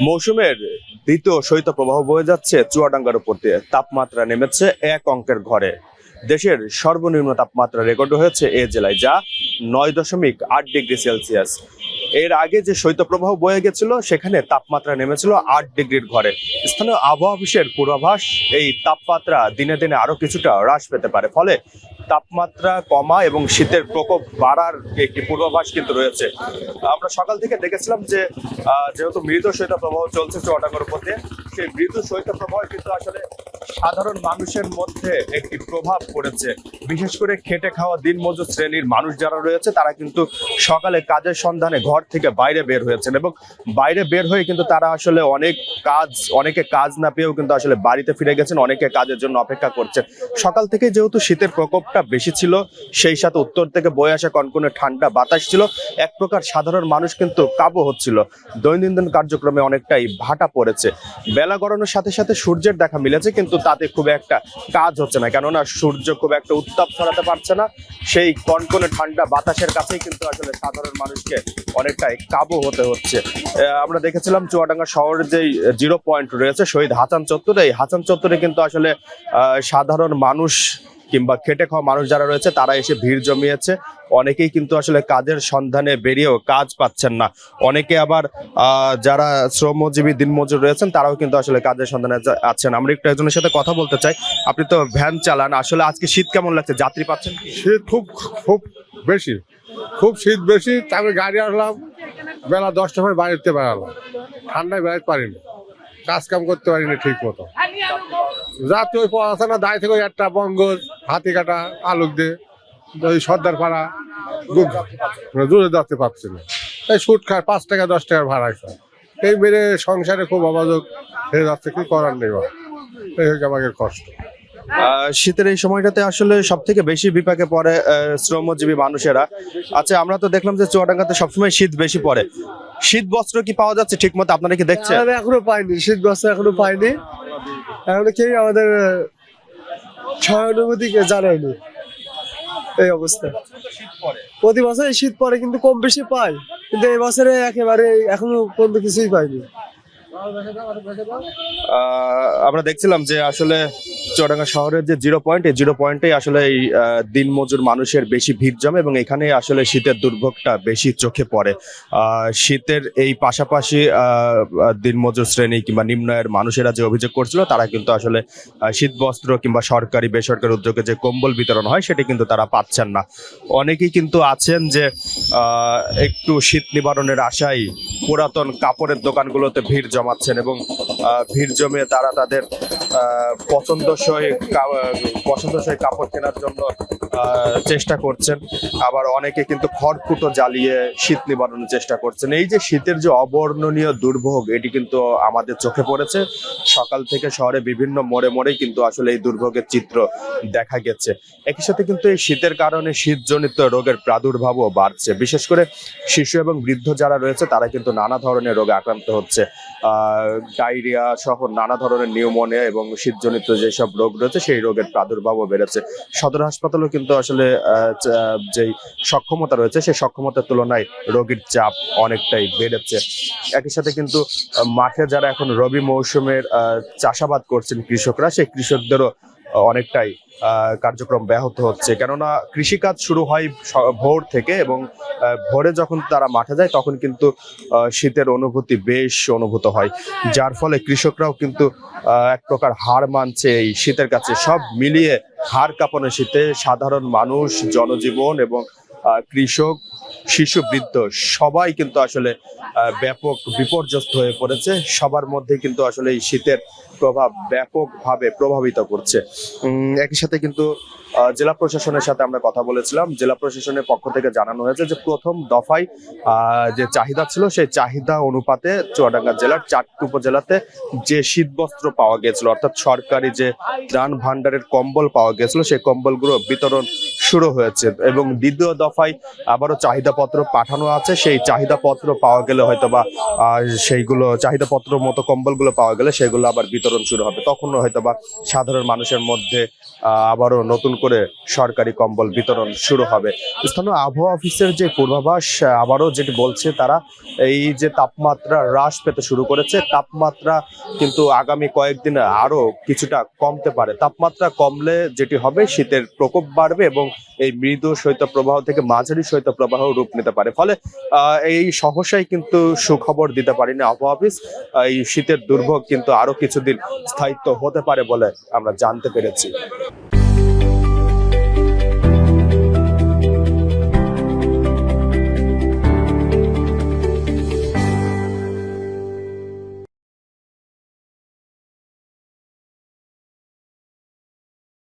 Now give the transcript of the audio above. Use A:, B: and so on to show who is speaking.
A: মৌসুমের দ্বিতীয় শৈত্যপ্রবাহ বয়ে যাচ্ছে চুয়াডাঙ্গার উপর দিয়ে। তাপমাত্রা নেমেছে এক অঙ্কের ঘরে। দেশের সর্বনিম্ন তাপমাত্রা রেকর্ড হয়েছে এ জেলায়, যা 9.8 ডিগ্রি সেলসিয়াস। এর আগে যে শৈত্যপ্রবাহ বয়ে গেছিল সেখানে তাপমাত্রা নেমেছিল 8 ডিগ্রির ঘরে। স্থানীয় আবহাওয়া অফিসের পূর্বাভাস, এই তাপমাত্রা দিনে দিনে আরো কিছুটা হ্রাস পেতে পারে, ফলে তাপমাত্রা কমা এবং শীতের প্রকোপ বাড়ার একটি পূর্বাভাস কিন্তু রয়েছে। আমরা সকাল থেকে দেখেছিলাম যে যেহেতু মৃদু শৈত্যপ্রবাহ চলছে চুয়াডাঙ্গার উপর দিয়ে, সেই মৃদু শৈত্যপ্রবাহ কিন্তু আসলে সাধারণ মানুষের মধ্যে একটি প্রভাব পড়েছে। বিশেষ করে খেটে খাওয়া দিনমজুর শ্রেণীর মানুষ যারা রয়েছে তারা কিন্তু সকালে কাজের সন্ধানে ঘর থেকে বাইরে বের হয়েছেন, এবং বাইরে বের হয়ে কিন্তু তারা আসলে অনেকে কাজ না পেয়েও কিন্তু আসলে বাড়িতে ফিরে গেছেন, অনেকে কাজের জন্য অপেক্ষা করছেন। সকাল থেকে যেহেতু শীতের প্রকোপটা বেশি ছিল, সেই সাথে উত্তর থেকে বয়ে আসা কনকনে ঠান্ডা বাতাস ছিল, এক প্রকার সাধারণ মানুষ কিন্তু কাবু হচ্ছিল। দৈনন্দিন কার্যক্রমে অনেকটাই ভাটা পড়েছে। বেলা গড়ানোর সাথে সাথে সূর্যের দেখা মিলেছে, কিন্তু তাতে খুব একটা কাজ হচ্ছে না, কেননা সূর্য খুব একটা উত্তাপ ছড়াতে পারছে না। সেই কনকনে ঠান্ডা বাতাসের কাছেই কিন্তু আসলে সাধারণ মানুষকে অনেকটাই কাবু হতে হচ্ছে। আমরা দেখেছিলাম চুয়াডাঙ্গা শহরের যে জিরো পয়েন্ট রয়েছে শহীদ হাসান চত্বরে, এই হাসান চত্বরে কিন্তু আসলে সাধারণ মানুষ কিংবা খেটে খাওয়া মানুষ যারা রয়েছে তারা এসে ভিড় জমিয়েছে। অনেকেই কিন্তু আসলে কাজের সন্ধানে বেরিয়েও কাজ পাচ্ছেন না। অনেকে আবার যারা শ্রমজীবী দিনমজুর রয়েছেন তারাও কিন্তু আসলে কাজের সন্ধানে আছেন। আমরা একটু একজনের সাথে কথা বলতে চাই। আপনি তো ভ্যান চালান, আসলে আজকে শীত কেমন লাগছে? যাত্রী পাচ্ছেন?
B: শীত খুব খুব বেশি, খুব শীত বেশি। তারপরে গাড়ি আসলাম, বেলা 10টার সময় বাড়িতে বেড়ালাম, ঠান্ডায় বেড়াতে পারিনি, কাজ কাম করতে পারিনি ঠিক মতো। রাত্রে ওই পড়াশোনা দায় থেকে ওই একটা বঙ্গজ, হাতিকাটা, আলুক দিয়ে ওই সর্দার পাড়া দূরে যাতে পারছি না। এই সুট খায় 5 টাকা 10 টাকার ভাড়া খায়। এই মেরে সংসারে খুব অবাধক হয়ে যাচ্ছে, কি করার নেই। এই হচ্ছে আমাদের কষ্ট।
A: শীতের এই সময়টাতে আসলে সব থেকে বেশি বিপাকে পড়ে শ্রমজীবী মানুষেরা। আচ্ছা, আমরা তো দেখলাম যে চুয়াডাঙ্গাতে সবসময় শীত বেশি পড়ে। শীত বস্ত্র কি পাওয়া যাচ্ছে ঠিক মতো? আপনারা কি দেখছেন?
C: এখনো পাইনি, শীত বস্ত্র এখনো পাইনি। এখনো কেউ আমাদের সহানুভূতিকে জানায়নি। এই অবস্থা প্রতি বছর শীত পরে, কিন্তু কম বেশি পাই, কিন্তু এই বছরে একেবারে এখনো পর্যন্ত কিছুই পাইনি।
A: আমরা দেখছিলাম যে আসলে চুয়াডাঙ্গা শহরের যে জিরো পয়েন্ট, এই জিরো পয়েন্টে আসলে এই দিনমজুর মানুষের বেশি ভিড় জমে, এবং এখানে আসলে শীতের দুর্ভোগটা বেশি চোখে পড়ে। শীতের এই পাশাপাশি দিনমজুর শ্রেণী কিংবা নিম্ন আয়ের মানুষেরা যে অভিযোগ করছিল, তারা কিন্তু আসলে শীত বস্ত্র কিংবা সরকারি বেসরকারি উদ্যোগে যে কম্বল বিতরণ হয় সেটি কিন্তু তারা পাচ্ছেন না। অনেকেই কিন্তু আছেন যে একটু শীত নিবারণের আশায় পুরাতন কাপড়ের দোকানগুলোতে ভিড় জমাচ্ছেন, এবং ভিড় জমিয়ে তারা তাদের পছন্দসই কাপড় কেনার জন্য চেষ্টা করছেন। আবার অনেকে কিন্তু খড়কুটো জ্বালিয়ে শীত নিবারণের চেষ্টা করছেন। এই যে শীতের যে অবর্ণনীয় দুর্ভোগ, এটি কিন্তু আমাদের চোখে পড়েছে। সকাল থেকে শহরে বিভিন্ন মোড়ে মোড়েই কিন্তু আসলে এই দুর্ভোগের চিত্র দেখা গেছে। একই সাথে কিন্তু এই শীতের কারণে শীতজনিত রোগের প্রাদুর্ভাবও বাড়ছে। বিশেষ করে শিশু এবং বৃদ্ধ যারা রয়েছে তারা কিন্তু নানা ধরনের রোগে আক্রান্ত হচ্ছে। ডায়রিয়া সহ নানা ধরনের নিউমোনিয়া এবং শীতজনিত যেসব রোগ রয়েছে সেই রোগের প্রাদুর্ভাবও বেড়েছে। সদর হাসপাতালও কিন্তু আসলে যেই সক্ষমতা রয়েছে সেই সক্ষমতার তুলনায় রোগীর চাপ অনেকটাই বেড়েছে। একই সাথে কিন্তু মাঠে যারা এখন রবি মৌসুমের চাষাবাদ করছেন কৃষকরা, সেই কৃষকদেরও অনেকটাই কার্যক্রম ব্যাহত হচ্ছে, কেননা কৃষিকাজ শুরু হয় ভোর থেকে, এবং ভোরে যখন তারা মাঠে যায় তখন কিন্তু শীতের অনুভূতি বেশ অনুভূত হয়, যার ফলে কৃষকরাও কিন্তু এক প্রকার হার মানছে এই শীতের কাছে। সব মিলিয়ে হাড় কাঁপানো শীতে সাধারণ মানুষ, জনজীবন এবং কৃষক, শিশু, বৃদ্ধ সবাই কিন্তু আসলে ব্যাপক বিপর্যস্ত হয়ে পড়েছে। সবার মধ্যে কিন্তু আসলে এই শীতের প্রভাব ব্যাপকভাবে প্রভাবিত করছে। একই সাথে কিন্তু জেলা প্রশাসনের সাথে আমরা কথা বলেছিলাম। জেলা প্রশাসনের পক্ষ থেকে জানানো হয়েছে যে প্রথম দফায় যে চাহিদা ছিল সেই চাহিদা অনুপাতে চুয়াডাঙ্গা জেলার 4টি উপজেলাতে যে শীতবস্ত্র পাওয়া গিয়েছিল, অর্থাৎ সরকারি যে ত্রাণ ভান্ডারের কম্বল পাওয়া গিয়েছিল, সেই কম্বলগুলো বিতরণ শুরু হয়েছে এবং দ্বিতীয় দফায় আবারও চাহিদাপত্র পাঠানো আছে। সেই চাহিদাপত্র পাওয়া গেলে হয়তো বা সেইগুলো চাহিদাপত্র মতো কম্বলগুলো পাওয়া গেলে সেগুলো আবার বিতরণ শুরু হবে, তখন হয়তো বা সাধারণ মানুষের মধ্যে আবারও নতুন করে সরকারি কম্বল বিতরণ শুরু হবে। স্থানীয় আবহাওয়া অফিসের যে পূর্বাভাস আবারও যেটি বলছে, তারা এই যে তাপমাত্রা হ্রাস পেতে শুরু করেছে, তাপমাত্রা কিন্তু আগামী কয়েকদিনে আরো কিছুটা কমতে পারে। তাপমাত্রা কমলে যেটি হবে, শীতের প্রকোপ বাড়বে এবং এই মৃদু শৈত্যপ্রবাহ থেকে মাঝারি শৈত্যপ্রবাহ রূপ নিতে পারে। ফলে এই সহসাই কিন্তু সুখবর দিতে পারিনি আবহাওয়া অফিস। এই শীতের দুর্ভোগ কিন্তু আরো কিছুদিন স্থায়িত্ব হতে পারে বলে আমরা জানতে পেরেছি।